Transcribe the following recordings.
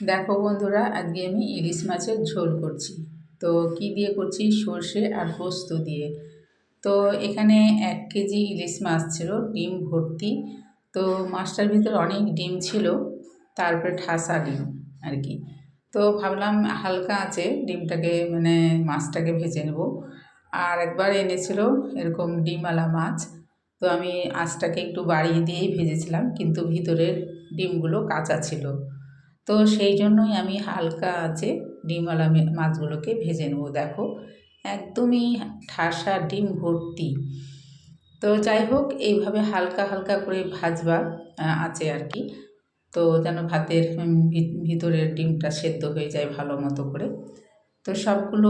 দেখো বন্ধুরা, আজকে আমি ইলিশ মাছের ঝোল করছি। তো কি দিয়ে করছি? সর্ষে আর পোস্ত দিয়ে। তো এখানে 1 কেজি ইলিশ মাছ ছিল, ডিম ভর্তি। তো মাছটার ভিতরে অনেক ডিম ছিল, তারপরে ঠাসা ডিম আর কি। তো ভাবলাম হালকা আছে ডিমটাকে মাছটাকে ভেজে নেব। আর একবার এনেছিল এরকম ডিমওয়ালা মাছ। তো আমি আঁচটাকে একটু বাড়িয়ে দিয়েই ভেজেছিলাম, কিন্তু ভিতরের ডিমগুলো কাঁচা ছিল। তো সেই জন্যই আমি হালকা আঁচে ডিমওয়ালা মাছগুলোকে ভেজে নেব। দেখো, একদমই ঠাসা ডিম ভর্তি। তো যাই হোক, এইভাবে হালকা হালকা করে ভাজবা আঁচে আর কি। তো যেন ভাতের ভিতরের ডিমটা সেদ্ধ হয়ে যায় ভালো মতো করে। তো সবগুলো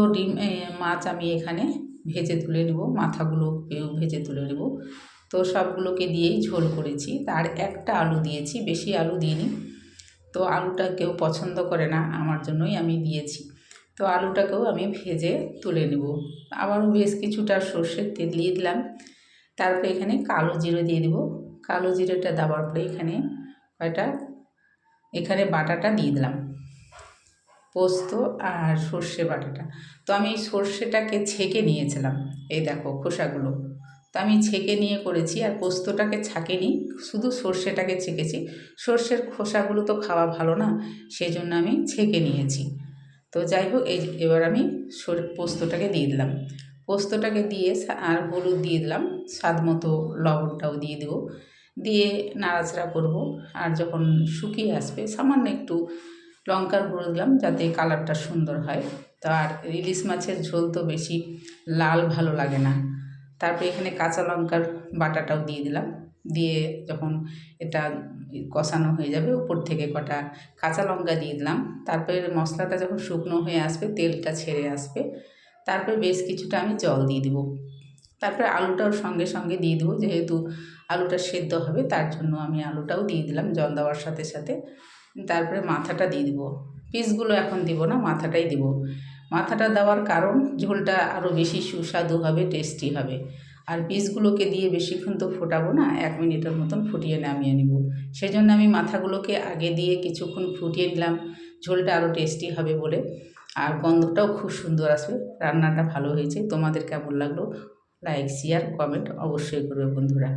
মাছ আমি এখানে ভেজে তুলে নেব, মাথাগুলোকেও ভেজে তুলে নেব। তো সবগুলোকে দিয়েই ঝোল করেছি। তার একটা আলু দিয়েছি, বেশি আলু দিইনি। তো আলুটা কেউ পছন্দ করে না, আমার জন্যই আমি দিয়েছি। তো আলুটাকেও আমি ভেজে তুলে নেব। আবারও বেশ কিছুটা সর্ষের তেল দিয়ে দিলাম। তারপরে এখানে কালো জিরে দিয়ে দেবো। কালো জিরেটা দেওয়ার পরে এখানে বাটাটা দিয়ে দিলাম, পোস্ত আর সর্ষে বাটাটা। তো আমি এই সর্ষেটাকে ছেঁকে নিয়েছিলাম, এই দেখো খোসাগুলো। তো আমি ছেঁকে নিয়ে করেছি, আর পোস্তটাকে ছাঁকেনি, শুধু সর্ষেটাকে ছেঁকেছি। সর্ষের খোসাগুলো তো খাওয়া ভালো না, সেই জন্য আমি ছেঁকে নিয়েছি। তো যাই হোক, এবার আমি পোস্তটাকে দিয়ে দিলাম। পোস্তটাকে দিয়ে আর হলুদ দিয়ে দিলাম, স্বাদ মতো লবণটাও দিয়ে দেবো। দিয়ে নাড়াচাড়া করব। আর যখন শুকিয়ে আসবে, সামান্য একটু লঙ্কার গুঁড়ো দিলাম, যাতে কালারটা সুন্দর হয়। তো আর ইলিশ মাছের ঝোল তো বেশি লাল ভালো লাগে না। তারপরে এখানে কাঁচা লঙ্কার বাটাটাও দিয়ে দিলাম। দিয়ে যখন এটা কষানো হয়ে যাবে, উপর থেকে কটা কাঁচা লঙ্কা দিয়ে দিলাম। তারপরে মশলাটা যখন শুকনো হয়ে আসবে, তেলটা ছেড়ে আসবে, তারপরে বেশ কিছুটা আমি জল দিয়ে দেবো। তারপরে আলুটাও সঙ্গে সঙ্গে দিয়ে দেবো, যেহেতু আলুটা সেদ্ধ হবে, তার জন্য আমি আলুটাও দিয়ে দিলাম জল দেওয়ার সাথে সাথে। তারপরে মাথাটা দিয়ে দেবো। পিসগুলো এখন দিব না, মাথাটাই দেবো। মাথাটা দেওয়ার কারণ, ঝোলটা আরও বেশি সুস্বাদু হবে, টেস্টি হবে। আর পিসগুলোকে দিয়ে বেশিক্ষণ তো ফোটাবো না, 1 মিনিটের মতন ফুটিয়ে নামিয়ে নেব। সেই জন্য আমি মাথাগুলোকে আগে দিয়ে কিছুক্ষণ ফুটিয়ে নিলাম, ঝোলটা আরও টেস্টি হবে বলে। আর গন্ধটাও খুব সুন্দর আসবে। রান্নাটা ভালো হয়েছে। তোমাদের কেমন লাগলো? লাইক, শেয়ার, কমেন্ট অবশ্যই করবে বন্ধুরা।